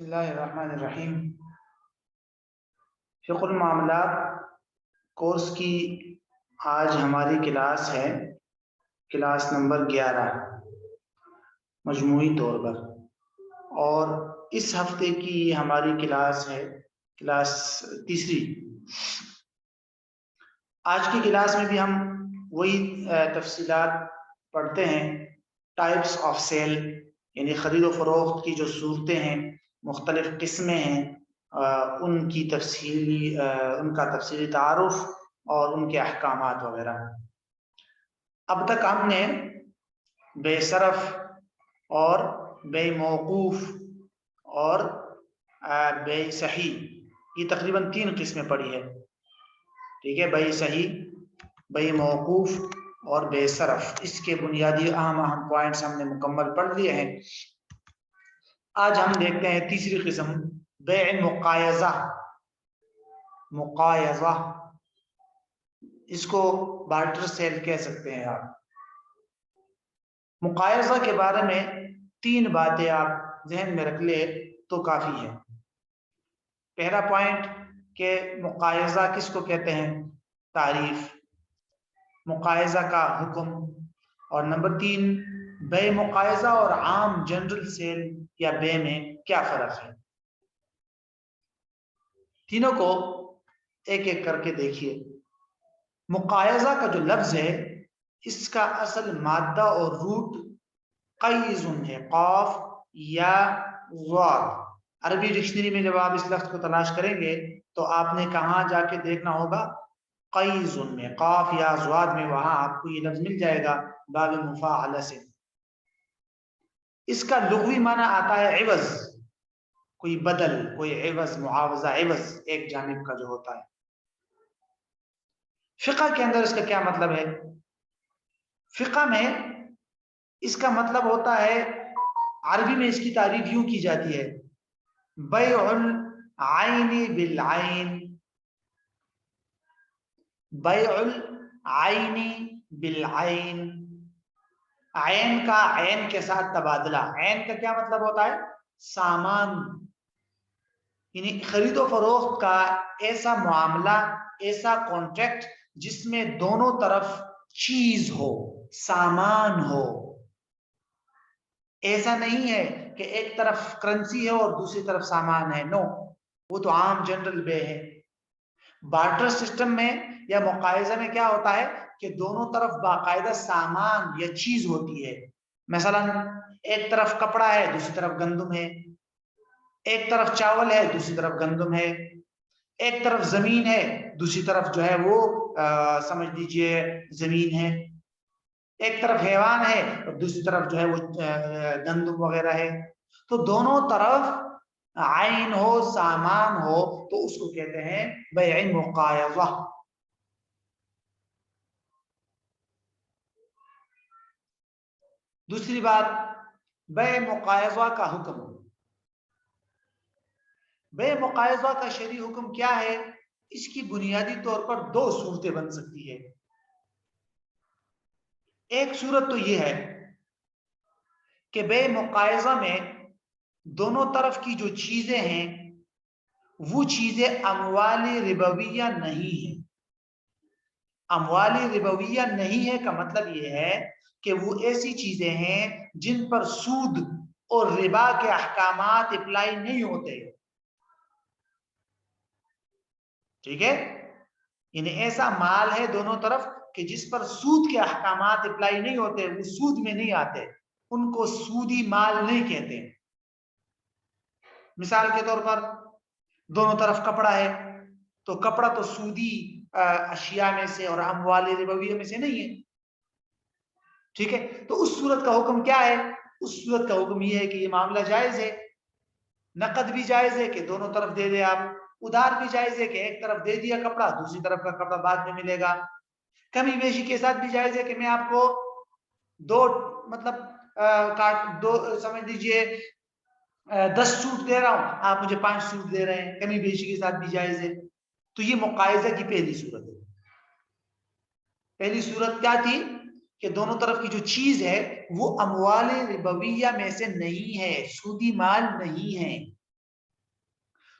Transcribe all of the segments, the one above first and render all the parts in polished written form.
بسم اللہ الرحمن الرحیم۔ فقہ المعاملات کورس کی آج ہماری کلاس ہے، کلاس نمبر 11 مجموعی طور پر، اور اس ہفتے کی ہماری کلاس ہے کلاس تیسری۔ آج کی کلاس میں بھی ہم وہی تفصیلات پڑھتے ہیں۔ ٹائپس آف سیل یعنی خرید و فروخت کی جو صورتیں ہیں، مختلف قسمیں ہیں، ان کی ان کا تفصیلی تعارف اور ان کے احکامات وغیرہ۔ اب تک ہم نے بے صرف اور بے موقوف اور بے صحیح، یہ تقریباً 3 قسمیں پڑھی ہے، ٹھیک ہے؟ بے صحیح، بے موقوف اور بے صرف، اس کے بنیادی اہم پوائنٹس ہم نے مکمل پڑھ لیے ہیں۔ آج ہم دیکھتے ہیں تیسری قسم، بیع مقایضہ۔ مقایضہ، اس کو بارٹر سیل کہہ سکتے ہیں آپ۔ مقایضہ کے بارے میں 3 باتیں آپ ذہن میں رکھ لیں تو کافی ہے۔ پہلا پوائنٹ کہ مقایضہ کس کو کہتے ہیں، تعریف، مقایضہ کا حکم، اور نمبر 3 بے مقایضہ اور عام جنرل سیل یا بے میں کیا فرق ہے۔ تینوں کو ایک ایک کر کے دیکھیے۔ مقایضہ کا جو لفظ ہے، اس کا اصل مادہ اور روٹ قیض ہے، قاف یا ضاد۔ عربی ڈکشنری میں جب آپ اس لفظ کو تلاش کریں گے تو آپ نے کہاں جا کے دیکھنا ہوگا، قیض میں، قاف یا ضاد میں، وہاں آپ کو یہ لفظ مل جائے گا باب مفاعلہ سے۔ اس کا لغوی معنی آتا ہے عوض، کوئی بدل، کوئی عوض، معاوضہ، عوض ایک جانب کا جو ہوتا ہے۔ فقہ کے اندر اس کا کیا مطلب ہے؟ فقہ میں اس کا مطلب ہوتا ہے، عربی میں اس کی تعریف یوں کی جاتی ہے، بیع العین بالعین، بیع العین بالعین، عین کا عین کے ساتھ تبادلہ۔ عین کا کیا مطلب ہوتا ہے؟ سامان، یعنی خرید و فروخت کا ایسا معاملہ، ایسا کانٹریکٹ جس میں دونوں طرف چیز ہو، سامان ہو۔ ایسا نہیں ہے کہ ایک طرف کرنسی ہے اور دوسری طرف سامان ہے، نو، وہ تو عام جنرل بے ہے۔ بارٹر سسٹم میں یا مقایضہ میں کیا ہوتا ہے کہ دونوں طرف باقاعدہ سامان یا چیز ہوتی ہے۔ مثلا ایک طرف کپڑا ہے، دوسری طرف گندم ہے، ایک طرف چاول ہے، دوسری طرف گندم ہے، ایک طرف زمین ہے، دوسری طرف جو ہے وہ سمجھ لیجئے زمین ہے، ایک طرف حیوان ہے اور دوسری طرف جو ہے وہ گندم وغیرہ ہے۔ تو دونوں طرف عین ہو، سامان ہو، تو اس کو کہتے ہیں بیع مقایضہ۔ دوسری بات، بیع مقایضہ کا حکم۔ بیع مقایضہ کا شرعی حکم کیا ہے؟ اس کی بنیادی طور پر 2 صورتیں بن سکتی ہے۔ ایک صورت تو یہ ہے کہ بیع مقایضہ میں دونوں طرف کی جو چیزیں ہیں وہ چیزیں اموال ربویہ نہیں ہیں۔ اموال ربویہ نہیں ہے کا مطلب یہ ہے کہ وہ ایسی چیزیں ہیں جن پر سود اور ربا کے احکامات اپلائی نہیں ہوتے، ٹھیک ہے؟ یعنی ایسا مال ہے دونوں طرف کہ جس پر سود کے احکامات اپلائی نہیں ہوتے، وہ سود میں نہیں آتے، ان کو سودی مال نہیں کہتے۔ مثال کے طور پر دونوں طرف کپڑا ہے، تو کپڑا تو سودی اشیاء میں سے اور اموال ربویہ میں سے نہیں ہے، ٹھیک ہے؟ تو اس صورت کا حکم کیا ہے؟ اس صورت کا حکم یہ ہے کہ یہ معاملہ جائز ہے، نقد بھی جائز ہے کہ دونوں طرف دے دے آپ، ادھار بھی جائز ہے کہ ایک طرف دے دیا کپڑا، دوسری طرف کا کپڑا بعد میں ملے گا، کمی بیشی کے ساتھ بھی جائز ہے کہ میں آپ کو دو سمجھ لیجئے 10 سوٹ دے رہا ہوں، آپ مجھے 5 سوٹ دے رہے ہیں، کمی بیشی کے ساتھ بھی جائز ہے۔ تو یہ مقایضہ کی پہلی صورت ہے۔ پہلی صورت کیا تھی کہ دونوں طرف کی جو چیز ہے وہ اموال ربویہ میں سے نہیں ہے، سودی مال نہیں ہے،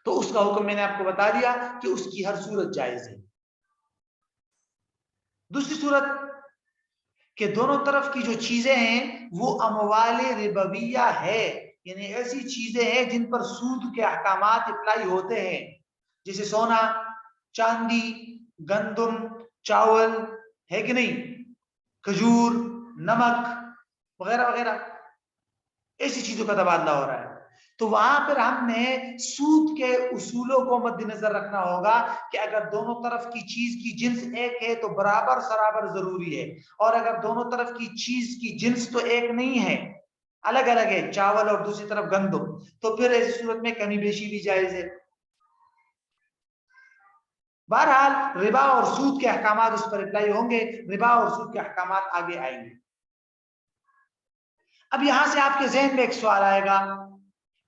تو اس کا حکم میں نے آپ کو بتا دیا کہ اس کی ہر صورت جائز ہے. دوسری صورت کہ دونوں طرف کی جو چیزیں ہیں وہ اموال ربویہ ہے، یعنی ایسی چیزیں ہیں جن پر سود کے احکامات اپلائی ہوتے ہیں، جیسے سونا، چاندی، گندم، چاول ہے کہ نہیں، کھجور، نمک وغیرہ وغیرہ، ایسی چیزوں کا تبادلہ ہو رہا ہے. تو وہاں پر ہم نے سود کے اصولوں کو مد نظر رکھنا ہوگا کہ اگر دونوں طرف کی چیز کی جنس ایک ہے تو برابر سرابر ضروری ہے، اور اگر دونوں طرف کی چیز کی جنس تو ایک نہیں ہے، الگ الگ ہے، چاول اور دوسری طرف گندم، تو پھر ایسی صورت میں کمی بیشی بھی جائز ہے. بہرحال ربا اور سود کے احکامات اس پر اپلائی ہوں گے، ربا اور سود کے احکامات آگے آئیں گے. اب یہاں سے آپ کے ذہن میں ایک سوال آئے گا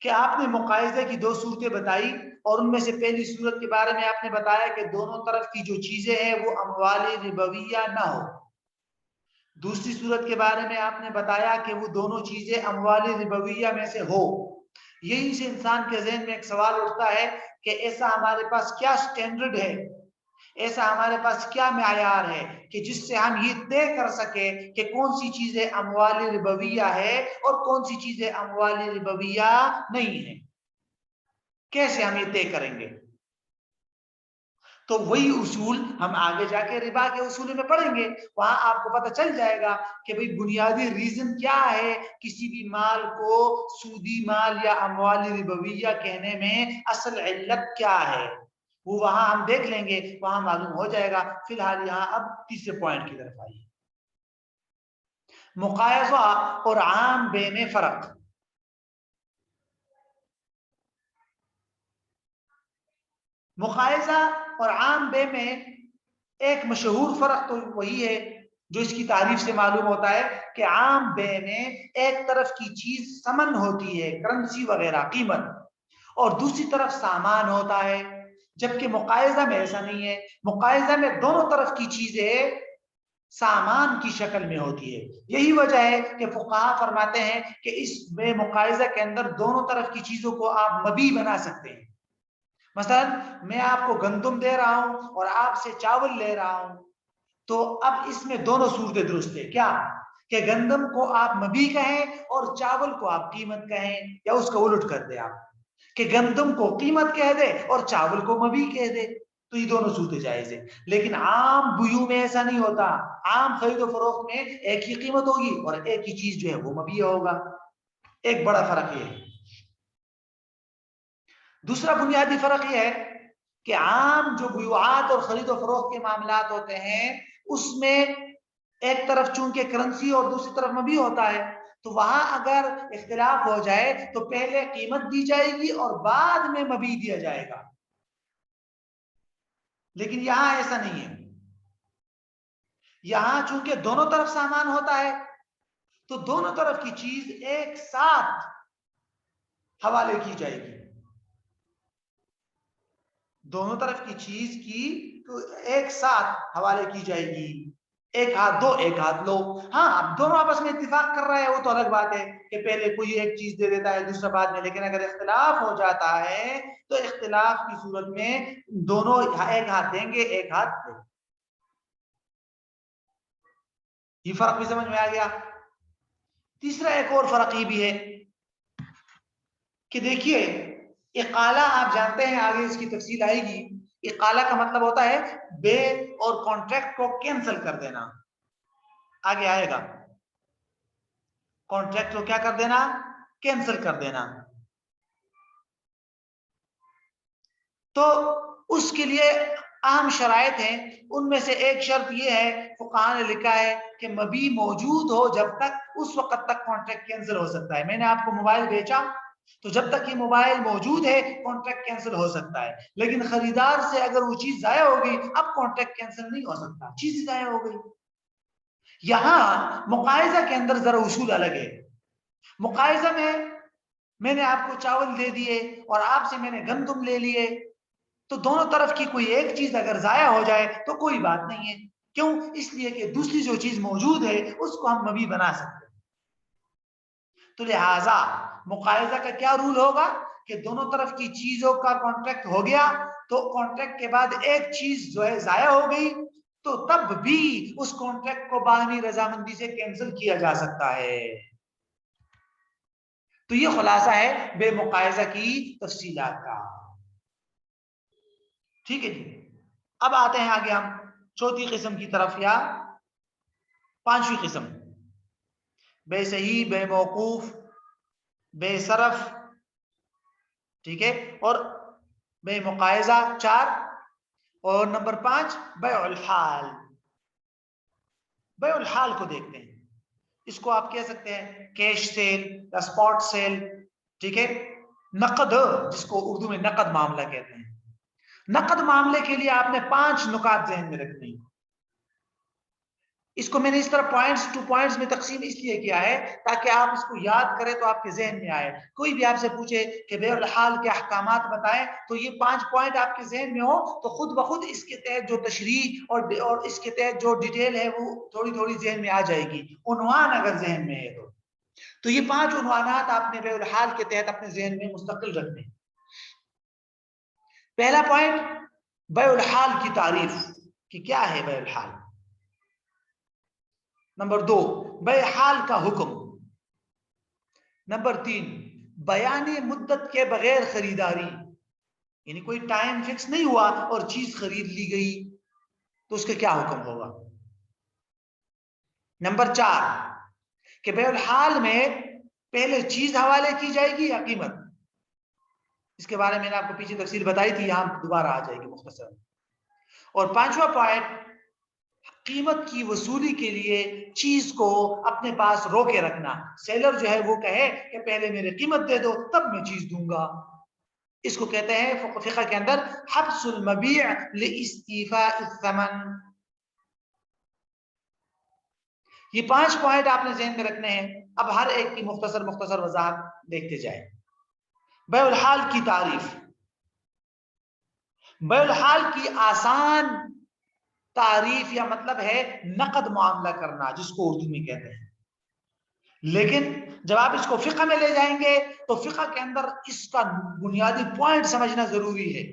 کہ آپ نے مقایضے کی دو صورتیں بتائی، اور ان میں سے پہلی صورت کے بارے میں آپ نے بتایا کہ دونوں طرف کی جو چیزیں ہیں وہ اموال ربویہ نہ ہو. دوسری صورت کے بارے میں آپ نے بتایا کہ وہ دونوں چیزیں اموال ربویہ میں سے ہو. یہی سے انسان کے ذہن میں ایک سوال اٹھتا ہے کہ ایسا ہمارے پاس کیا سٹینڈرڈ ہے، ایسا ہمارے پاس کیا معیار ہے کہ جس سے ہم یہ طے کر سکے کہ کون سی چیزیں اموال ربویہ ہے اور کون سی چیزیں اموال ربویہ نہیں ہے، کیسے ہم یہ طے کریں گے؟ تو وہی اصول ہم آگے جا کے ربا کے اصول میں پڑھیں گے، وہاں آپ کو پتہ چل جائے گا کہ بھئی بنیادی ریزن کیا ہے کسی بھی مال کو سودی مال یا اموال ربویہ کہنے میں، اصل علت کیا ہے، وہ وہاں ہم دیکھ لیں گے، وہاں معلوم ہو جائے گا. فی الحال یہاں اب تیسرے پوائنٹ کی طرف آئیے، مقایضہ اور عام بے میں فرق. مقایضہ اور عام بے میں ایک مشہور فرق تو وہی ہے جو اس کی تعریف سے معلوم ہوتا ہے کہ عام بے میں ایک طرف کی چیز ثمن ہوتی ہے، کرنسی وغیرہ، قیمت، اور دوسری طرف سامان ہوتا ہے، جبکہ مقایضہ میں ایسا نہیں ہے. مقایضہ میں دونوں طرف کی چیزیں سامان کی شکل میں ہوتی ہے. یہی وجہ ہے کہ فقہا فرماتے ہیں کہ اس میں مقایضہ کے اندر دونوں طرف کی چیزوں کو آپ مبیع بنا سکتے ہیں. مثلا میں آپ کو گندم دے رہا ہوں اور آپ سے چاول لے رہا ہوں، تو اب اس میں دونوں صورتیں درست ہے. کیا کہ گندم کو آپ مبیع کہیں اور چاول کو آپ قیمت کہیں، یا اس کا الٹ کر دیں آپ کہ گندم کو قیمت کہہ دے اور چاول کو مبیع کہہ دے، تو یہ دونوں صورتیں جائز ہے. لیکن عام بیوع میں ایسا نہیں ہوتا. عام خرید و فروخت میں ایک ہی قیمت ہوگی اور ایک ہی چیز جو ہے وہ مبیع ہوگا. ایک بڑا فرق یہ ہے. دوسرا بنیادی فرق یہ ہے کہ عام جو بیوعات اور خرید و فروخت کے معاملات ہوتے ہیں اس میں ایک طرف چونکہ کرنسی اور دوسری طرف مبیع ہوتا ہے، تو وہاں اگر اختلاف ہو جائے تو پہلے قیمت دی جائے گی اور بعد میں مبیع دیا جائے گا. لیکن یہاں ایسا نہیں ہے. یہاں چونکہ دونوں طرف سامان ہوتا ہے تو دونوں طرف کی چیز ایک ساتھ حوالے کی جائے گی. دونوں طرف کی چیز کی تو ایک ساتھ حوالے کی جائے گی. ایک ہاتھ دو ایک ہاتھ لو. ہاں اب دونوں آپس میں اتفاق کر رہے ہیں وہ تو الگ بات ہے کہ پہلے کوئی ایک چیز دے دیتا ہے دوسرا بعد میں، لیکن اگر اختلاف ہو جاتا ہے تو اختلاف کی صورت میں دونوں ایک ہاتھ دیں گے ایک ہاتھ دیں گے. یہ فرق بھی سمجھ میں آ گیا. تیسرا ایک اور فرق یہ بھی ہے کہ دیکھیے اقالہ آپ جانتے ہیں، آگے اس کی تفصیل آئے گی. اقالہ کا مطلب ہوتا ہے بے اور کانٹریکٹ کو کینسل کر دینا. آگے آئے گا کانٹریکٹ کو کیا کر دینا، کینسل کر دینا. تو اس کے لیے اہم شرائط ہیں. ان میں سے ایک شرط یہ ہے، فقہاء نے لکھا ہے کہ مبیع موجود ہو جب تک، اس وقت تک کانٹریکٹ کینسل ہو سکتا ہے. میں نے آپ کو موبائل بیچا تو جب تک یہ موبائل موجود ہے کانٹریکٹ کینسل ہو سکتا ہے، لیکن خریدار سے اگر وہ چیز ضائع ہو گئی اب کانٹریکٹ کینسل نہیں ہو سکتا، چیز ضائع ہو گئی. یہاں مقایضہ کے اندر ذرا اصول الگ ہے. مقایضہ میں نے آپ کو چاول دے دیے اور آپ سے میں نے گندم لے لیے، تو دونوں طرف کی کوئی ایک چیز اگر ضائع ہو جائے تو کوئی بات نہیں ہے. کیوں؟ اس لیے کہ دوسری جو چیز موجود ہے اس کو ہم مبیع بنا سکتے ہیں. تو لہٰذا مقایضہ کا کیا رول ہوگا کہ دونوں طرف کی چیزوں کا کانٹریکٹ ہو گیا تو کانٹریکٹ کے بعد ایک چیز جو ہے ضائع ہو گئی تو تب بھی اس کانٹریکٹ کو باہمی رضامندی سے کینسل کیا جا سکتا ہے. تو یہ خلاصہ ہے بے مقایضہ کی تفصیلات کا. ٹھیک ہے جی. اب آتے ہیں آگے ہم چوتھی قسم کی طرف یا پانچویں قسم، بے صحیح، بے موقوف، بے صرف، ٹھیک ہے، اور بے مقایضہ 4، اور نمبر 5 بیع الحال. بیع الحال کو دیکھتے ہیں. اس کو آپ کہہ سکتے ہیں کیش سیل یا اسپاٹ سیل، ٹھیک ہے. نقد، جس کو اردو میں نقد معاملہ کہتے ہیں. نقد معاملے کے لیے آپ نے 5 نکات ذہن میں رکھنے ہیں. اس کو میں نے اس طرح پوائنٹس ٹو پوائنٹس میں تقسیم اس لیے کیا ہے تاکہ آپ اس کو یاد کریں تو آپ کے ذہن میں آئے. کوئی بھی آپ سے پوچھے کہ بیع الحال کے احکامات بتائیں تو یہ 5 پوائنٹ آپ کے ذہن میں ہو تو خود بخود اس کے تحت جو تشریح اور اس کے تحت جو ڈیٹیل ہے وہ تھوڑی تھوڑی ذہن میں آ جائے گی. عنوان اگر ذہن میں ہے تو یہ 5 عنوانات آپ نے بیع الحال کے تحت اپنے ذہن میں مستقل رکھنے. پہلا پوائنٹ بیع الحال کی تعریف کہ کیا ہے بیع الحال. نمبر 2 بیع حال کا حکم. نمبر 3 بیانی مدت کے بغیر خریداری، یعنی کوئی ٹائم فکس نہیں ہوا اور چیز خرید لی گئی تو اس کا کیا حکم ہوگا. نمبر 4 کہ بیع الحال میں پہلے چیز حوالے کی جائے گی یا قیمت. اس کے بارے میں نے آپ کو پیچھے تفصیل بتائی تھی، یہاں دوبارہ آ جائے گی مختصر. اور 5واں پوائنٹ قیمت کی وصولی کے لیے چیز کو اپنے پاس روکے رکھنا. سیلر جو ہے وہ کہے کہ پہلے میرے قیمت دے دو تب میں چیز دوں گا. اس کو کہتے ہیں فقہ کے اندر حبس المبیع لاستیفاء الثمن. یہ 5 پوائنٹ آپ نے ذہن میں رکھنے ہیں. اب ہر ایک کی مختصر وضاحت دیکھتے جائیں. بیع الحال کی تعریف. بیع الحال کی آسان تعریف یا مطلب ہے نقد معاملہ کرنا، جس کو اردو میں کہتے ہیں. لیکن جب آپ اس کو فقہ میں لے جائیں گے تو فقہ کے اندر اس کا بنیادی پوائنٹ سمجھنا ضروری ہے.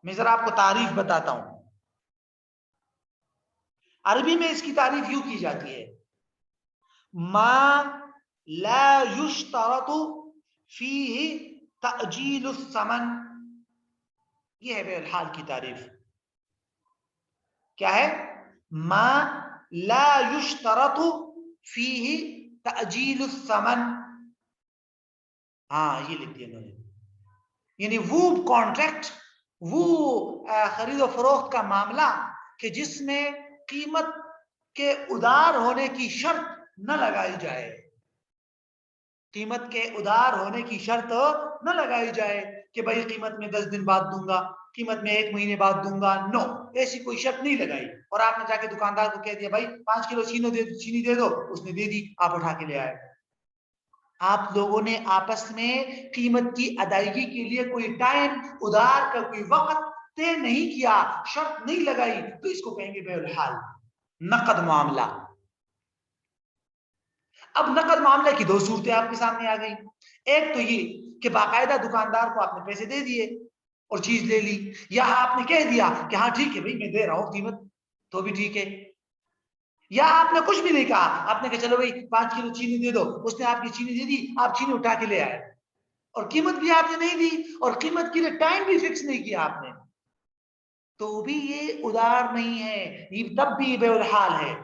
میں ذرا آپ کو تعریف بتاتا ہوں. عربی میں اس کی تعریف یوں کی جاتی ہے: ما لا یشترط فیہ تأجیل الثمن. یہ ہے بیع الحال کی تعریف. کیا ہے؟ ما لا یشترط فیہ تأجیل الثمن. ہاں یہ لکھ دیا انہوں نے. یعنی وہ کانٹریکٹ، وہ خرید و فروخت کا معاملہ کہ جس میں قیمت کے ادار ہونے کی شرط نہ لگائی جائے. قیمت کے ادار ہونے کی شرط نہ لگائی جائے کہ بھائی قیمت میں 10 دن بعد دوں گا، قیمت میں 1 مہینے بعد دوں گا. نو، ایسی کوئی شرط نہیں لگائی. اور آپ نے جا کے دکاندار کو کہہ دیا بھائی 5 کلو چینی دے دو، اس نے دے دی، آپ اٹھا کے لے آئے. آپ لوگوں نے آپس میں قیمت کی ادائیگی کے لیے کوئی ٹائم، ادار کا کوئی وقت طے نہیں کیا، شرط نہیں لگائی، تو اس کو کہیں گے بیع الحال، نقد معاملہ. اب نقد معاملے کی 2 صورتیں آپ کے سامنے آ گئی. ایک تو یہ کہ باقاعدہ دکاندار کو آپ نے پیسے دے دیے اور چیز لے لی، یا آپ نے کہہ دیا کہ ہاں ٹھیک ہے بھائی میں دے رہا ہوں قیمت تو بھی ٹھیک ہے. یا آپ نے کچھ بھی نہیں کہا، آپ نے کہا چلو بھائی 5 کلو چینی دے دو، اس نے آپ کی چینی دے دی، آپ چینی اٹھا کے لے آئے اور قیمت بھی آپ نے نہیں دی اور قیمت کے لیے ٹائم بھی فکس نہیں کیا آپ نے، تو بھی یہ ادار نہیں ہے، یہ تب بھی بیع الحال ہے.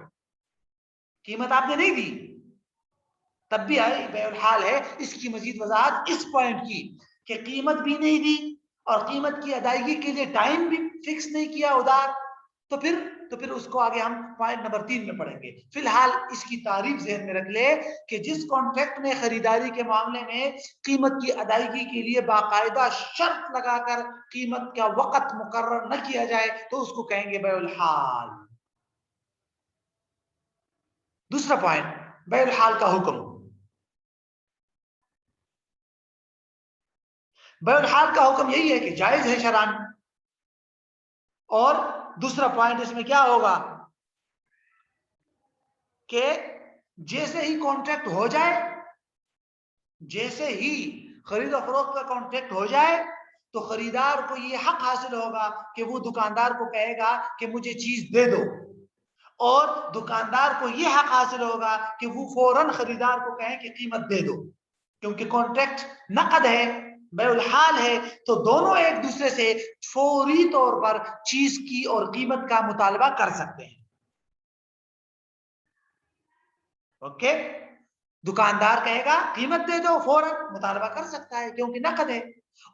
قیمت آپ نے نہیں دی تب بھی بیع الحال ہے. اس کی مزید وضاحت اس پوائنٹ کی کہ قیمت بھی نہیں دی اور قیمت کی ادائیگی کے لیے ٹائم بھی فکس نہیں کیا ادار، تو پھر اس کو آگے ہم پوائنٹ نمبر 3 میں پڑھیں گے. فی الحال اس کی تعریف ذہن میں رکھ لے کہ جس کانٹریکٹ میں خریداری کے معاملے میں قیمت کی ادائیگی کے لیے باقاعدہ شرط لگا کر قیمت کا وقت مقرر نہ کیا جائے تو اس کو کہیں گے بیع الحال. دوسرا پوائنٹ بیع الحال کا حکم. بیع الحال کا حکم یہی ہے کہ جائز ہے شرعاً. اور دوسرا پوائنٹ اس میں کیا ہوگا کہ جیسے ہی کانٹریکٹ ہو جائے جیسے ہی خرید و فروخت کا کانٹریکٹ ہو جائے تو خریدار کو یہ حق حاصل ہوگا کہ وہ دکاندار کو کہے گا کہ مجھے چیز دے دو، اور دکاندار کو یہ حق حاصل ہوگا کہ وہ فوراً خریدار کو کہیں کہ قیمت دے دو، کیونکہ کانٹریکٹ نقد ہے، بیع الحال ہے، تو دونوں ایک دوسرے سے فوری طور پر چیز کی اور قیمت کا مطالبہ کر سکتے ہیں. اوکے، دکاندار کہے گا قیمت دے دو، فوراً مطالبہ کر سکتا ہے کیونکہ نقد ہے،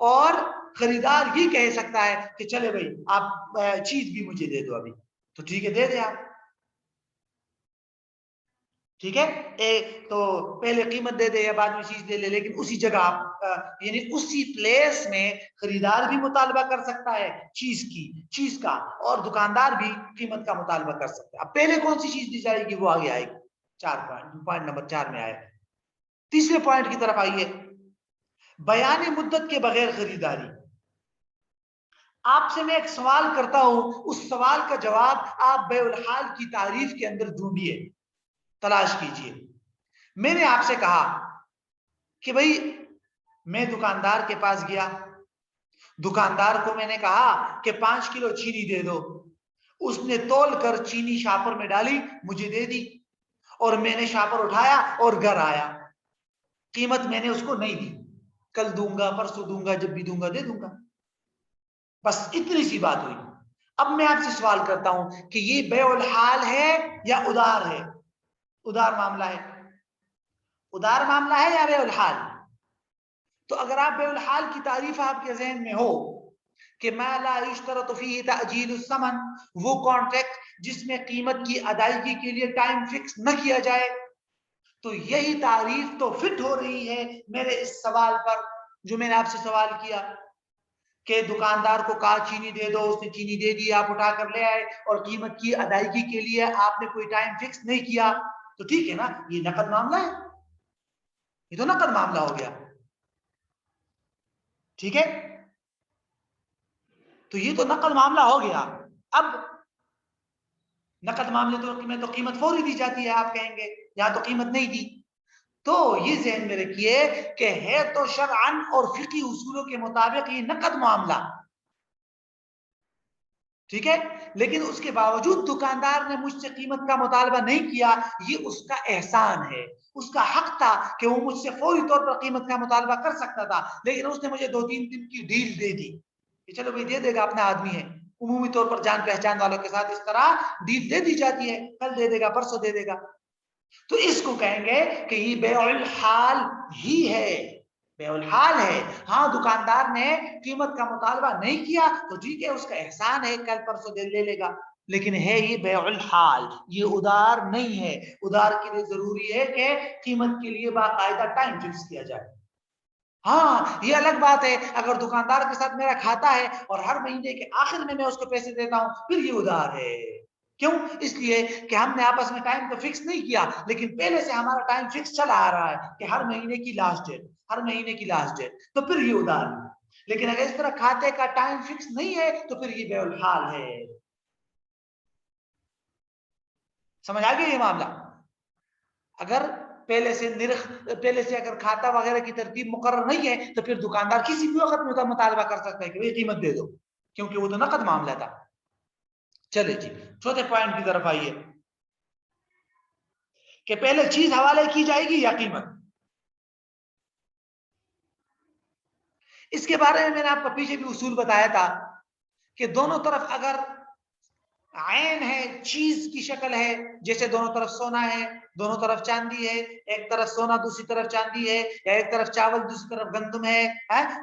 اور خریدار یہ کہہ سکتا ہے کہ چلے بھائی آپ چیز بھی مجھے دے دو ابھی، تو ٹھیک ہے دے دے آپ. ٹھیک ہے، تو پہلے قیمت دے دے یا بعد میں چیز دے لے، لیکن اسی جگہ آپ یعنی اسی پلیس میں خریدار بھی مطالبہ کر سکتا ہے چیز کا، اور دکاندار بھی قیمت کا مطالبہ کر سکتا ہے. اب پہلے کون سی چیز دی جائے گی وہ آگے آئے گی، 4 پوائنٹ نمبر 4 میں آئے. تیسرے پوائنٹ کی طرف آئیے، بیان مدت کے بغیر خریداری. آپ سے میں ایک سوال کرتا ہوں، اس سوال کا جواب آپ بیع الحال کی تعریف کے اندر ڈھونڈیے، تلاش کیجئے. میں نے آپ سے کہا کہ بھئی میں دکاندار کے پاس گیا، دکاندار کو میں نے کہا کہ 5 کلو چینی دے دو، اس نے تول کر چینی شاپر میں ڈالی مجھے دے دی، اور میں نے شاپر اٹھایا اور گھر آیا، قیمت میں نے اس کو نہیں دی، کل دوں گا پرسوں دوں گا جب بھی دوں گا دے دوں گا، بس اتنی سی بات ہوئی. اب میں آپ سے سوال کرتا ہوں کہ یہ بیع الحال ہے یا ادار ہے؟ ادار معاملہ ہے، ادار معاملہ ہے یا بیع الحال؟ تو اگر آپ بیع الحال کی تعریف آپ کے ذہن میں ہو کہ ما لا یشترط فیہ تأجیل الثمن، وہ کانٹریکٹ جس میں قیمت کی ادائیگی کے لیے ٹائم فکس نہ کیا جائے، تو یہی تعریف تو فٹ ہو رہی ہے میرے اس سوال پر جو میں نے آپ سے سوال کیا کہ دکاندار کو کہا چینی دے دو، اس نے چینی دے دی، آپ اٹھا کر لے آئے، اور قیمت کی ادائیگی کے لیے آپ نے کوئی ٹائم فکس نہیں کیا، تو ٹھیک ہے نا، یہ نقد معاملہ ہے، یہ تو نقد معاملہ ہو گیا. ٹھیک ہے، تو یہ تو نقد معاملہ ہو گیا. اب نقد معاملے میں تو قیمت فوری دی جاتی ہے، آپ کہیں گے یہاں تو قیمت نہیں دی، تو یہ ذہن میں رکھیے کہ ہے تو شرعاً اور فقہی اصولوں کے مطابق یہ نقد معاملہ، ٹھیک ہے، لیکن اس کے باوجود دکاندار نے مجھ سے قیمت کا مطالبہ نہیں کیا، یہ اس کا احسان ہے، اس کا حق تھا کہ وہ مجھ سے فوری طور پر قیمت کا مطالبہ کر سکتا تھا، لیکن اس نے مجھے 2-3 دن کی ڈیل دے دی کہ چلو بھائی دے دے گا، اپنا آدمی ہے. عمومی طور پر جان پہچان والوں کے ساتھ اس طرح ڈیل دے دی جاتی ہے، کل دے دے گا پرسوں دے دے گا، تو اس کو کہیں گے کہ یہ بیع الحال ہی ہے، بیع الحال ہے. ہاں دکاندار نے قیمت کا مطالبہ نہیں کیا تو ٹھیک ہے، اس کا احسان ہے، کل پرسوں لے لے گا، لیکن ہے یہ بیع الحال، یہ ادار نہیں ہے. ادار کے لیے ضروری ہے کہ قیمت کے لیے باقاعدہ ٹائم فکس کیا جائے. ہاں یہ الگ بات ہے اگر دکاندار کے ساتھ میرا کھاتا ہے اور ہر مہینے کے آخر میں اس کو پیسے دیتا ہوں، پھر یہ ادار ہے. کیوں؟ اس لیے کہ ہم نے آپس میں ٹائم تو فکس نہیں کیا، لیکن پہلے سے ہمارا ٹائم فکس چلا آ رہا ہے کہ ہر مہینے کی لاسٹ ڈیٹ، ہر مہینے کی لاسٹ ڈیٹ، تو پھر یہ ادار ہے. لیکن اگر اس طرح کھاتے کا ٹائم فکس نہیں ہے تو پھر یہ بیع الحال ہے. سمجھ آ گیا یہ معاملہ؟ اگر پہلے سے اگر کھاتا وغیرہ کی ترتیب مقرر نہیں ہے تو پھر دکاندار کسی بھی وقت مطالبہ کر سکتا ہے کہ بھئی قیمت دے دو، کیونکہ وہ تو نقد معاملہ تھا. چلے جی چوتھے پوائنٹ کی طرف آئیے کہ پہلے چیز حوالے کی جائے گی یا قیمت. اس کے بارے میں نے آپ کو پیچھے بھی اصول بتایا تھا کہ دونوں طرف اگر عین ہے، چیز کی شکل ہے، جیسے دونوں طرف سونا ہے، دونوں طرف چاندی ہے، ایک طرف سونا دوسری طرف چاندی ہے، یا ایک طرف چاول دوسری طرف گندم ہے،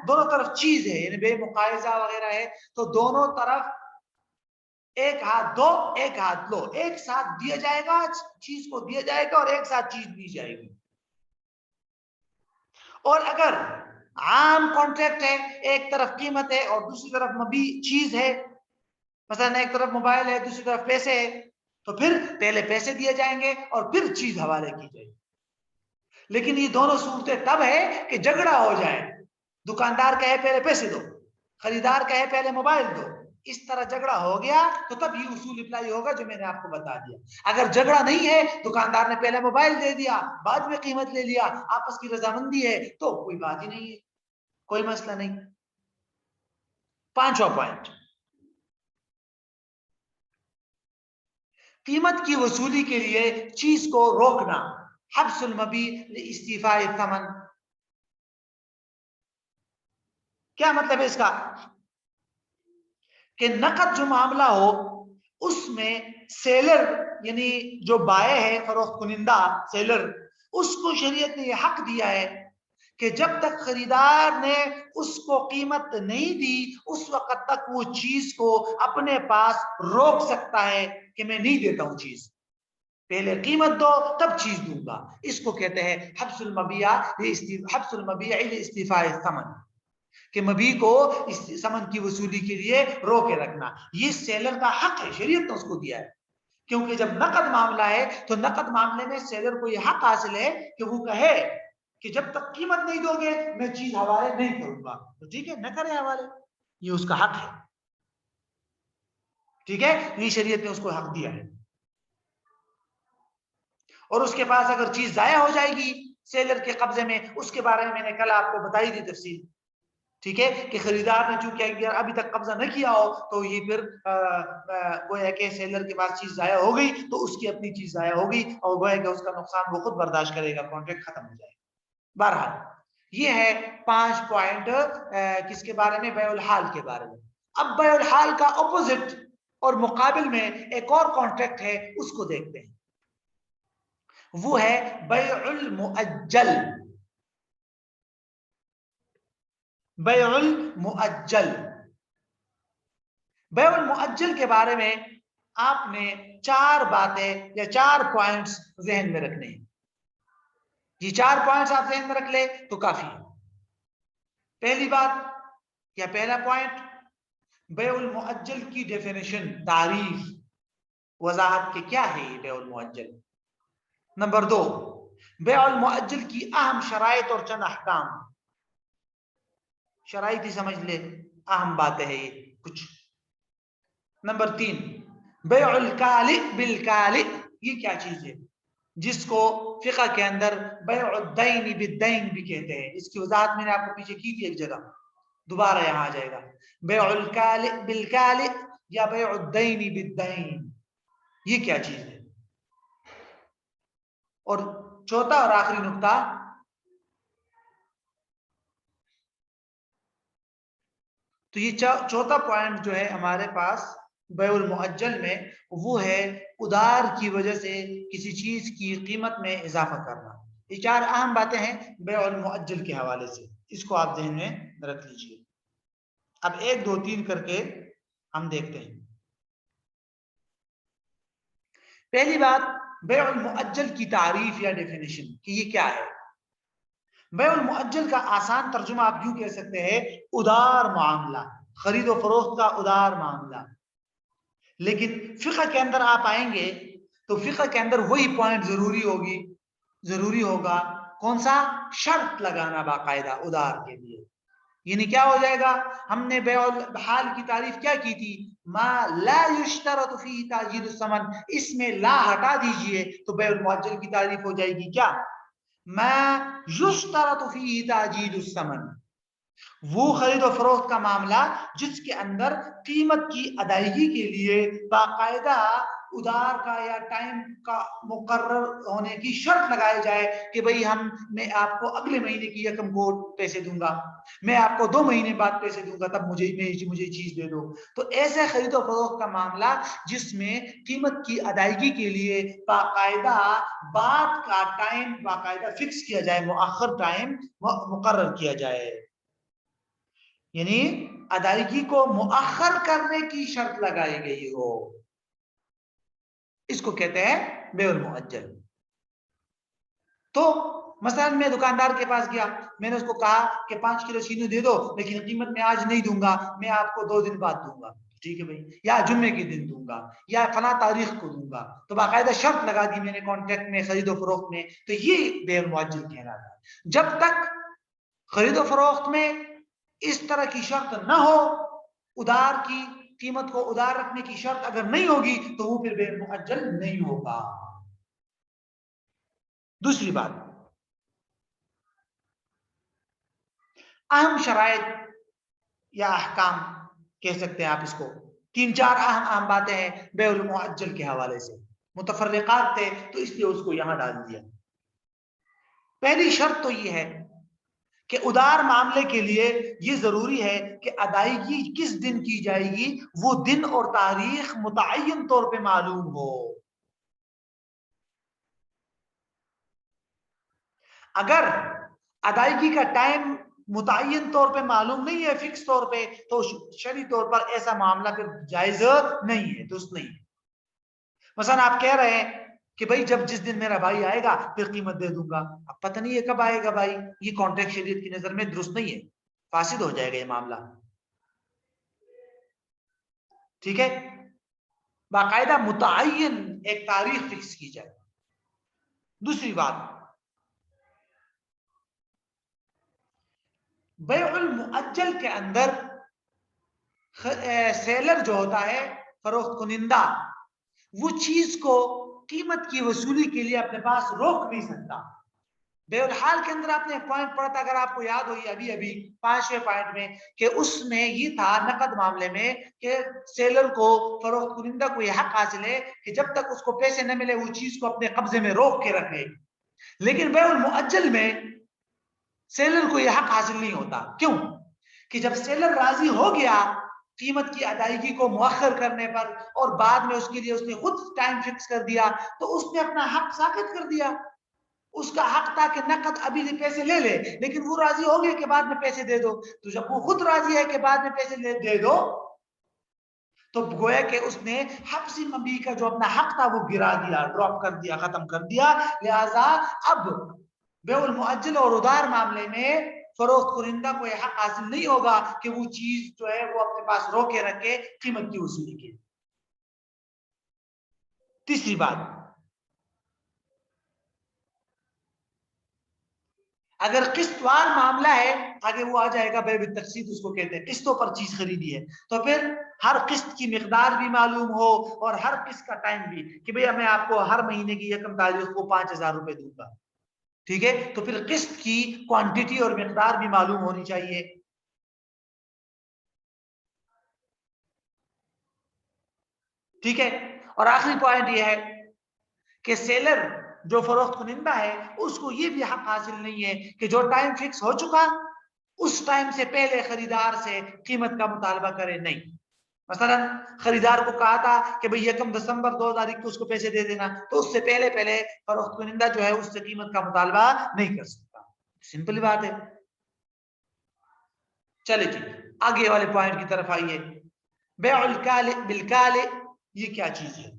دونوں طرف چیز ہے یعنی بے مقایضہ وغیرہ ہے، تو دونوں طرف ایک ہاتھ دو ایک ہاتھ لو، ایک ساتھ دیا جائے گا، چیز کو دیا جائے گا اور ایک ساتھ چیز دی جائے گی. اور اگر عام کانٹریکٹ ہے، ایک طرف قیمت ہے اور دوسری طرف مبی چیز ہے، مثلا ایک طرف موبائل ہے دوسری طرف پیسے ہے، تو پھر پہلے پیسے دیے جائیں گے اور پھر چیز حوالے کی جائے گی. لیکن یہ دونوں صورتیں تب ہے کہ جھگڑا ہو جائے، دکاندار کہے پہلے پیسے دو، خریدار کہے پہلے موبائل دو، اس طرح جھگڑا ہو گیا تو تب یہ اصول اپلائی ہوگا جو میں نے آپ کو بتا دیا. اگر جھگڑا نہیں ہے، دکاندار نے پہلے موبائل دے دیا، بعد میں قیمت لے لیا، آپس کی رضامندی ہے، تو کوئی بات ہی نہیں ہے، کوئی مسئلہ نہیں. پانچواں پوائنٹ، قیمت کی وصولی کے لیے چیز کو روکنا. حبس المبیع لاستیفاء الثمن. کیا مطلب ہے اس کا؟ کہ نقد جو معاملہ ہو اس میں سیلر یعنی جو بائے ہے، فروخت کنندہ سیلر، اس کو شریعت نے یہ حق دیا ہے کہ جب تک خریدار نے اس کو قیمت نہیں دی اس وقت تک وہ چیز کو اپنے پاس روک سکتا ہے کہ میں نہیں دیتا ہوں چیز، پہلے قیمت دو تب چیز دوں گا. اس کو کہتے ہیں حبس المبیع لاستیفاء الثمن، کہ مبیع کو اس ثمن کی وصولی کے لیے روکے رکھنا. یہ سیلر کا حق ہے، شریعت نے اس کو دیا ہے. کیونکہ جب نقد معاملہ ہے تو نقد معاملے میں سیلر کو یہ حق حاصل ہے کہ وہ کہے کہ جب تک قیمت نہیں دو گے میں چیز حوالے نہیں کروں گا. تو ٹھیک ہے، نہ کرے حوالے، یہ اس کا حق ہے. ٹھیک ہے، یہ شریعت نے اس کو حق دیا ہے. اور اس کے پاس اگر چیز ضائع ہو جائے گی سیلر کے قبضے میں، اس کے بارے میں نے کل آپ کو بتائی دی تفصیل. ٹھیک ہے، کہ خریدار نے چونکہ ابھی تک قبضہ نہ کیا ہو تو یہ پھر گویا کہ سیلر کے پاس چیز ضائع ہو گئی تو اس کی اپنی چیز ضائع ہو گئی اور گویا کہ اس کا نقصان وہ خود برداشت کرے گا، کانٹریکٹ ختم ہو جائے گا. بہرحال یہ ہے 5 پوائنٹ کس کے بارے میں؟ بیع الحال کے بارے میں. اب بیع الحال کا اپوزٹ اور مقابل میں ایک اور کانٹریکٹ ہے، اس کو دیکھتے ہیں. وہ ہے بیع المؤجل. بیع المؤجل. بیع المؤجل کے بارے میں آپ نے 4 باتیں یا 4 پوائنٹس ذہن میں رکھنے ہیں. یہ 4 پوائنٹس آپ ذہن میں رکھ لیں تو کافی ہے. پہلی بات یا پہلا پوائنٹ، بیع المؤجل کی ڈیفینیشن، تعریف، وضاحت کہ کیا ہے یہ بیع المؤجل. نمبر 2، بیع المؤجل کی اہم شرائط اور چند احکام. شرائط ہی سمجھ لے، اہم باتیں ہیں یہ کچھ. نمبر 3، بیع الکالئ بالکالئ. یہ کیا چیز ہے؟ جس کو فقہ کے اندر بیع الدین بالدین بھی کہتے ہیں. اس کی وضاحت میں نے آپ کو پیچھے کی تھی ایک جگہ، دوبارہ یہاں آ جائے گا. بیع الکالئ بالکالئ یا بیع الدین بالدین، یہ کیا چیز ہے؟ اور چوتھا اور آخری نقطہ، تو یہ چوتھا پوائنٹ جو ہے ہمارے پاس بیع المؤجل میں، وہ ہے ادار کی وجہ سے کسی چیز کی قیمت میں اضافہ کرنا. یہ 4 اہم باتیں ہیں بیع المؤجل کے حوالے سے، اس کو آپ ذہن میں رکھ لیجئے. اب 1 2 3 کر کے ہم دیکھتے ہیں. پہلی بات، بیع المؤجل کی تعریف یا ڈیفینیشن کہ یہ کیا ہے. بیع المؤجل کا آسان ترجمہ آپ یوں کہہ سکتے ہیں، ادار معاملہ، خرید و فروخت کا ادار معاملہ. لیکن فقہ کے اندر آپ آئیں گے تو فقہ کے اندر وہی پوائنٹ ضروری ہوگا. کون سا؟ شرط لگانا باقاعدہ ادار کے لیے. یعنی کیا ہو جائے گا؟ ہم نے بیع الحال کی تعریف کیا کی تھی؟ ما لا یشترط فی تاجیل الثمن. اس میں لا ہٹا دیجئے تو بیع المؤجل کی تعریف ہو جائے گی کیا؟ ما یشترط فی تاجیل الثمن. وہ خرید و فروخت کا معاملہ جس کے اندر قیمت کی ادائیگی کے لیے باقاعدہ ادار کا یا ٹائم کا مقرر ہونے کی شرط لگائی جائے کہ بھئی میں آپ کو اگلے مہینے کی یکم کو پیسے دوں گا، میں آپ کو 2 مہینے بعد پیسے دوں گا، تب مجھے چیز دے دو. تو ایسے خرید و فروخت کا معاملہ جس میں قیمت کی ادائیگی کے لیے باقاعدہ بعد کا ٹائم باقاعدہ فکس کیا جائے، مؤخر ٹائم مقرر کیا جائے، یعنی ادائیگی کو مؤخر کرنے کی شرط لگائی گئی ہو، اس کو کہتے ہیں بیع المؤجل. تو مثلا میں دکاندار کے پاس گیا، میں نے اس کو کہا کہ 5 کلو چینی دے دو لیکن قیمت میں آج نہیں دوں گا، میں آپ کو 2 دن بعد دوں گا. ٹھیک ہے بھائی، یا جمعے کے دن دوں گا یا فلاں تاریخ کو دوں گا. تو باقاعدہ شرط لگا دی میں نے کانٹریکٹ میں، خرید و فروخت میں. تو یہ بیع المؤجل کہلاتا ہے. جب تک خرید و فروخت میں اس طرح کی شرط نہ ہو ادار کی قیمت کو ادار رکھنے کی شرط اگر نہیں ہوگی تو وہ پھر بیع مؤجل نہیں ہوگا. دوسری بات، اہم شرائط یا احکام کہہ سکتے ہیں آپ اس کو، 3-4 اہم باتیں ہیں بیع المؤجل کے حوالے سے، متفرقات تھے تو اس لیے اس کو یہاں ڈال دیا. پہلی شرط تو یہ ہے کہ ادار معاملے کے لیے یہ ضروری ہے کہ ادائیگی کس دن کی جائے گی وہ دن اور تاریخ متعین طور پہ معلوم ہو. اگر ادائیگی کا ٹائم متعین طور پہ معلوم نہیں ہے، فکس طور پہ، تو شرعی طور پر ایسا معاملہ پھر جائز نہیں ہے، درست نہیں ہے. مثلا آپ کہہ رہے ہیں کہ بھائی جس دن میرا بھائی آئے گا پھر قیمت دے دوں گا، اب پتہ نہیں ہے کب آئے گا بھائی، یہ کانٹریکٹ شریعت کی نظر میں درست نہیں ہے، فاسد ہو جائے گا یہ معاملہ. ٹھیک ہے، باقاعدہ متعین ایک تاریخ فکس کی جائے. دوسری بات، بیع المؤجل کے اندر سیلر جو ہوتا ہے، فروخت کنندہ، وہ چیز کو قیمت کی وصولی کے لیے اپنے پاس روک نہیں سکتا. بیع الحال کے اندر آپ نے ایک پوائنٹ پڑھا تھا، اگر آپ کو یاد ہوئی ابھی 5ویں پوائنٹ میں، کہ اس میں یہ تھا نقد معاملے میں کہ سیلر کو، فروخت کنندہ کو یہ حق حاصل ہے کہ جب تک اس کو پیسے نہ ملے وہ چیز کو اپنے قبضے میں روک کے رکھے. لیکن بیع المؤجل میں سیلر کو یہ حق حاصل نہیں ہوتا. کیوں؟ کہ جب سیلر راضی ہو گیا قیمت کی ادائیگی کو مؤخر کرنے پر اور بعد میں اس کے لیے اس نے خود ٹائم فکس کر دیا، تو اس نے اپنا حق ساقط کر دیا. اس کا حق تھا کہ نقد ابھی پیسے لے لے، لیکن وہ راضی ہو گیا کہ بعد میں پیسے دے دو. تو جب وہ خود راضی ہے کہ بعد میں پیسے دے دو، تو گویا کہ اس نے حبس مبیع کا جو اپنا حق تھا وہ گرا دیا، ڈراپ کر دیا، ختم کر دیا. لہذا اب بیع المؤجل اور ادار معاملے میں فروخت کنندہ کو یہ حق حاصل نہیں ہوگا کہ وہ چیز جو ہے وہ اپنے پاس روکے رکھے قیمت کی وصولی کے. تیسری بات، اگر قسط وار معاملہ ہے، آگے وہ آ جائے گا بیع بالتقسیط اس کو کہتے ہیں، قسطوں پر چیز خریدی ہے تو پھر ہر قسط کی مقدار بھی معلوم ہو اور ہر قسط کا ٹائم بھی، کہ بھئی میں آپ کو ہر مہینے کی 1 تاریخ کو 5000 روپے دوں گا. ٹھیک ہے، تو پھر قسط کی کوانٹٹی اور مقدار بھی معلوم ہونی چاہیے. ٹھیک ہے، اور آخری پوائنٹ یہ ہے کہ سیلر جو فروخت کنندہ ہے اس کو یہ بھی حق حاصل نہیں ہے کہ جو ٹائم فکس ہو چکا اس ٹائم سے پہلے خریدار سے قیمت کا مطالبہ کرے. نہیں، مثلا خریدار کو کہا تھا کہ بھئی 1 دسمبر 2021 کو اس کو پیسے دے دینا، تو اس سے پہلے فروخت کنندہ جو ہے اس سے قیمت کا مطالبہ نہیں کر سکتا. سمپل بات ہے. چلے جی آگے والے پوائنٹ کی طرف آئیے. بیع الکال بالکال، یہ کیا چیز ہے؟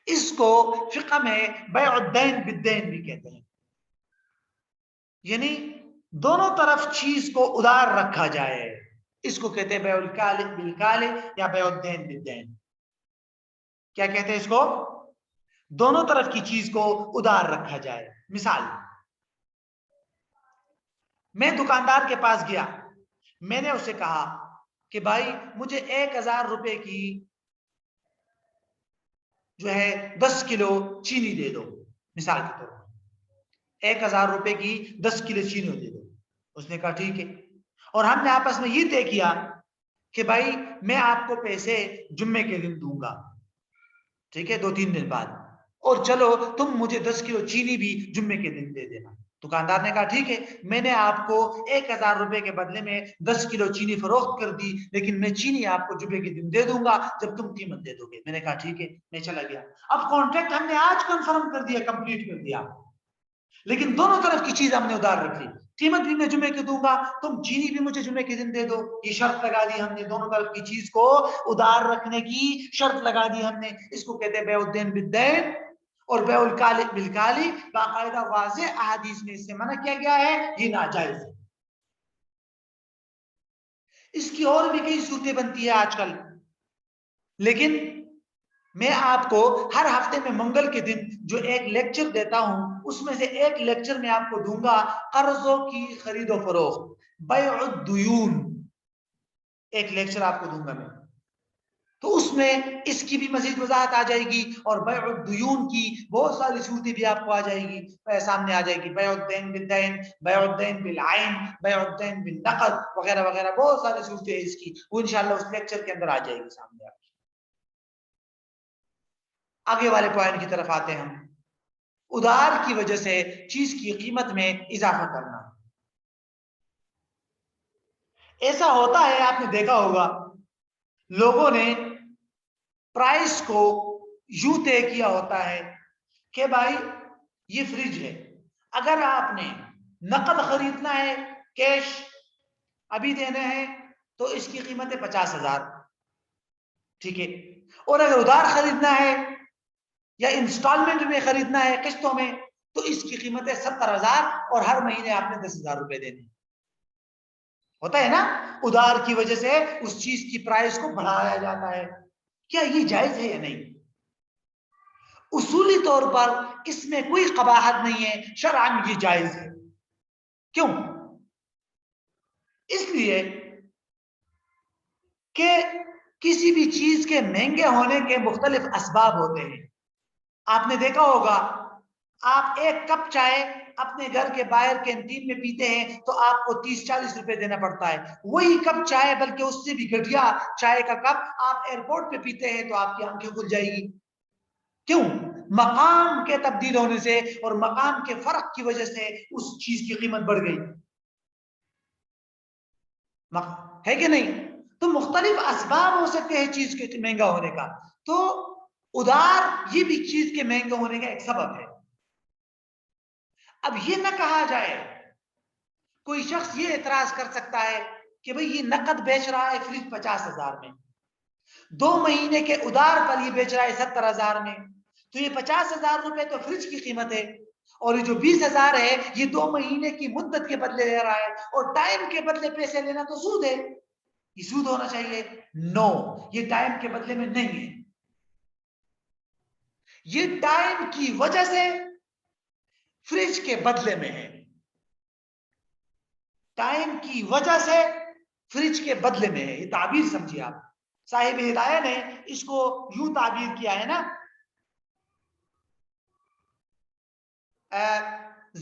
اس کو فقہ میں بیع الدین بالدین بھی کہتے ہیں، یعنی دونوں طرف چیز کو ادار رکھا جائے، اس کو کہتے ہیں بیع الکال بالکال یا بیع الدین بالدین. کیا کہتے ہیں اس کو؟ دونوں طرف کی چیز کو ادار رکھا جائے. مثال، میں دکاندار کے پاس گیا، میں نے اسے کہا کہ بھائی مجھے 1000 روپے کی جو ہے 10 کلو چینی دے دو، مثال کے طور پر 1000 روپے کی 10 کلو چینی دے دو. اس نے کہا ٹھیک ہے، اور ہم نے آپس میں یہ طے کیا کہ بھائی میں آپ کو پیسے جمعے کے دن دوں گا. ٹھیک ہے، 2-3 دن بعد، اور چلو تم مجھے 10 کلو چینی بھی جمعے کے دن دے دینا. دکاندار نے کہا ٹھیک ہے، میں نے آپ کو 1000 روپے کے بدلے میں 10 کلو چینی فروخت کر دی، لیکن میں چینی آپ کو جمعے کے دن دے دوں گا جب تم قیمت دے دو گے. میں نے کہا ٹھیک ہے، میں چلا گیا. اب کانٹریکٹ ہم نے آج کنفرم کر دیا، کمپلیٹ کر دیا، لیکن دونوں طرف کی چیز ہم نے ادار رکھ لی. قیمت بھی میں جمعے کے دوں گا، تم چینی بھی مجھے جمعے کے دن دے دو. یہ شرط لگا دی ہم نے، دونوں طرف کی چیز کو ادار رکھنے کی شرط لگا دی ہم نے. اس کو کہتے ہیں بیع الدین بالدین اور بیع الکال بالکال. باقاعدہ واضح احادیث میں اس سے منع کیا گیا ہے، یہ ناجائز ہے. اس کی اور بھی کئی صورتیں بنتی ہیں آج کل، لیکن میں آپ کو ہر ہفتے میں منگل کے دن جو ایک لیکچر دیتا ہوں، اس میں سے ایک لیکچر میں آپ کو دوں گا قرضوں کی خرید و فروخت، بیع الدیون. ایک لیکچر آپ کو دوں گا میں. تو اس میں اس کی بھی مزید وضاحت آ جائے گی، اور بیع الدیون کی بہت ساری صورتیں بھی آپ کو آ جائے گی، سامنے آ جائے گی، بیع الدین بالدین، بیع الدین بالعین، بیع الدین بالنقد وغیرہ وغیرہ، بہت ساری صورتیں ہیں اس کی، وہ انشاءاللہ اس لیکچر کے اندر آ جائے گی سامنے آپ کی۔ آگے والے پوائنٹ کی طرف آتے ہیں ہم، ادھار کی وجہ سے چیز کی قیمت میں اضافہ کرنا۔ ایسا ہوتا ہے، آپ نے دیکھا ہوگا لوگوں نے پرائس کو یوں طے کیا ہوتا ہے کہ بھائی یہ فریج ہے، اگر آپ نے نقد خریدنا ہے، کیش ابھی دینے ہیں، تو اس کی قیمت ہے 50,000، ٹھیک ہے، اور اگر ادھار خریدنا ہے یا انسٹالمنٹ میں خریدنا ہے، قسطوں میں، تو اس کی قیمت ہے 70,000، اور ہر مہینے آپ نے 10,000 روپے دینے۔ ہوتا ہے نا، ادھار کی وجہ سے اس چیز کی پرائس کو بڑھایا جاتا ہے۔ کیا یہ جائز ہے یا نہیں؟ اصولی طور پر اس میں کوئی قباحت نہیں ہے، شرعاً یہ جائز ہے۔ کیوں؟ اس لیے کہ کسی بھی چیز کے مہنگے ہونے کے مختلف اسباب ہوتے ہیں۔ آپ نے دیکھا ہوگا، آپ ایک کپ چائے اپنے گھر کے باہر کینٹین میں پیتے ہیں تو آپ کو 30-40 روپے دینا پڑتا ہے، وہی کپ چائے بلکہ اس سے بھی گھٹیا چائے کا کپ آپ ایئرپورٹ پہ پیتے ہیں تو آپ کی آنکھیں کھل جائے گی۔ کیوں؟ مقام کے تبدیل ہونے سے اور مقام کے فرق کی وجہ سے اس چیز کی قیمت بڑھ گئی ہے کہ نہیں؟ تو مختلف اسباب ہو سکتے ہیں چیز کے مہنگا ہونے کا، تو ادھار یہ بھی چیز کے مہنگا ہونے کا ایک سبب ہے۔ اب یہ نہ کہا جائے، کوئی شخص یہ اعتراض کر سکتا ہے کہ بھئی یہ نقد بیچ رہا ہے فریج 50,000 میں، 2 مہینے کے ادھار پر یہ بیچ رہا ہے 70,000 میں، تو یہ 50,000 روپے تو فریج کی قیمت ہے، اور یہ جو 20,000 ہے یہ 2 مہینے کی مدت کے بدلے لے رہا ہے، اور ٹائم کے بدلے پیسے لینا تو سود ہے، یہ سود ہونا چاہیے۔ نو، یہ ٹائم کے بدلے میں نہیں ہے، یہ ٹائم کی وجہ سے فریج کے بدلے میں ہے، ٹائم کی وجہ سے فریج کے بدلے میں ہے۔ یہ تعبیر سمجھیے آپ، صاحب ہدایہ نے اس کو یوں تعبیر کیا ہے نا،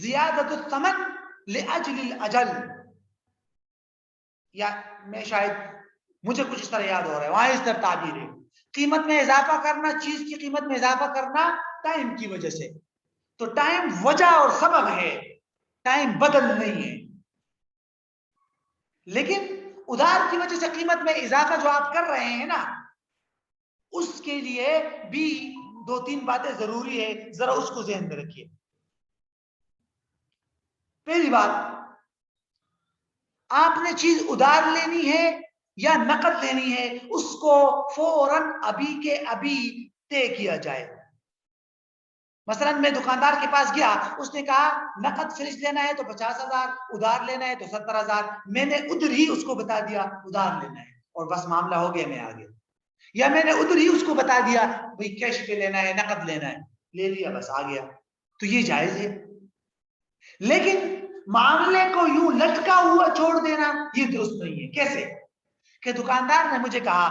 زیادت الثمن لاجل الاجل، یا میں شاید مجھے کچھ اس طرح یاد ہو رہا ہے، وہاں اس طرح تعبیر ہے، قیمت میں اضافہ کرنا، چیز کی قیمت میں اضافہ کرنا ٹائم کی وجہ سے، تو ٹائم وجہ اور سبب ہے، ٹائم بدل نہیں ہے۔ لیکن ادھار کی وجہ سے قیمت میں اضافہ جو آپ کر رہے ہیں نا، اس کے لیے بھی 2-3 باتیں ضروری ہے، ذرا اس کو ذہن میں رکھیے۔ پہلی بات، آپ نے چیز ادھار لینی ہے یا نقد لینی ہے، اس کو فوراً ابھی کے ابھی طے کیا جائے۔ مثلا میں دکاندار کے پاس گیا، اس نے کہا نقد فریج لینا ہے تو 50,000، ادھار لینا ہے تو 70,000، میں نے ادھر ہی اس کو بتا دیا ادھار لینا ہے، اور بس معاملہ ہو گیا، میں آ گیا۔ یا میں نے ادھر ہی اس کو بتا دیا بھئی کیش پہ لینا ہے، نقد لینا ہے، لے لیا، بس آ گیا، تو یہ جائز ہے۔ لیکن معاملے کو یوں لٹکا ہوا چھوڑ دینا یہ درست نہیں ہے۔ کیسے؟ کہ دکاندار نے مجھے کہا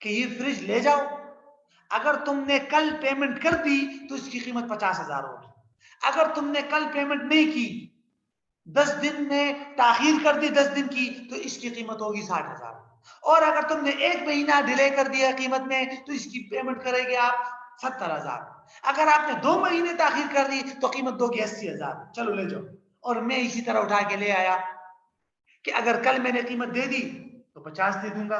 کہ یہ فریج لے جاؤ، اگر تم نے کل پیمنٹ کر دی تو اس کی قیمت 50,000 ہوگی، اگر تم نے کل پیمنٹ نہیں کی، 10 دن میں تاخیر کر دی 10 دن کی، تو اس کی قیمت ہوگی 60,000، اور اگر تم نے 1 مہینہ ڈیلے کر دیا قیمت میں تو اس کی پیمنٹ کرے گے آپ 70,000، اگر آپ نے 2 مہینے تاخیر کر دی تو قیمت دو گی 80,000، چلو لے جاؤ۔ اور میں اسی طرح اٹھا کے لے آیا کہ اگر کل میں نے قیمت دے دی تو 50 دے دوں گا،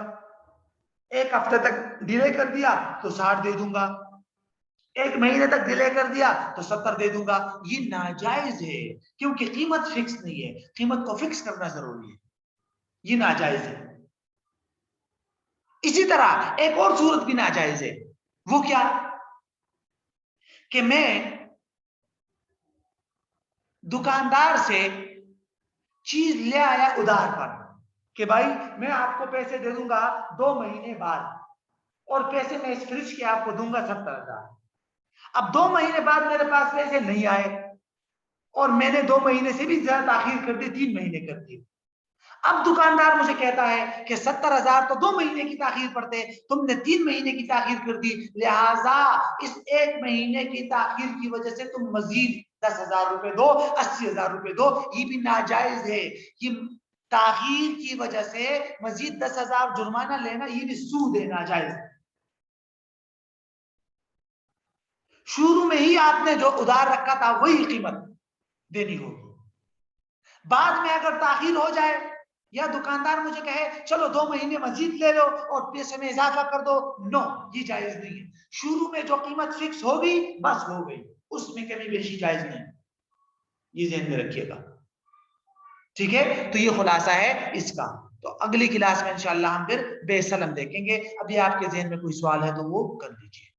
1 ہفتے تک ڈیلے کر دیا تو 60 دے دوں گا، 1 مہینے تک ڈیلے کر دیا تو 70 دے دوں گا۔ یہ ناجائز ہے، کیونکہ قیمت فکس نہیں ہے، قیمت کو فکس کرنا ضروری ہے، یہ ناجائز ہے۔ اسی طرح ایک اور صورت بھی ناجائز ہے، وہ کیا؟ کہ میں دکاندار سے چیز لے آیا ادھار پر کہ بھائی میں آپ کو پیسے دے دوں گا 2 مہینے بعد، اور پیسے میں اس فریج کے آپ کو دوں گا 70,000۔ اب 2 مہینے بعد میرے پاس پیسے نہیں آئے، اور میں نے 2 مہینے سے بھی زیادہ تاخیر کر دی، 3 مہینے کر دی۔ اب دکاندار مجھے کہتا ہے کہ 70,000 تو 2 مہینے کی تاخیر پڑتے، تم نے 3 مہینے کی تاخیر کر دی، لہذا اس 1 مہینے کی تاخیر کی وجہ سے تم مزید 10,000 روپے دو، 80,000 روپے دو۔ یہ بھی ناجائز ہے، یہ تاخیر کی وجہ سے مزید 10,000 جرمانہ لینا یہ بھی سود ہے، ناجائز۔ شروع میں ہی آپ نے جو ادھار رکھا تھا وہی قیمت دینی ہوگی۔ بعد میں اگر تاخیر ہو جائے یا دکاندار مجھے کہے چلو 2 مہینے مزید لے لو اور پیسے میں اضافہ کر دو، نو، یہ جائز نہیں ہے۔ شروع میں جو قیمت فکس ہوگی بس ہو گئی، اس میں کمی بیشی جائز نہیں، یہ ذہن میں رکھیے گا، ٹھیک ہے؟ تو یہ خلاصہ ہے اس کا۔ تو اگلی کلاس میں انشاءاللہ ہم پھر بے سلم دیکھیں گے۔ ابھی آپ کے ذہن میں کوئی سوال ہے تو وہ کر دیجیے۔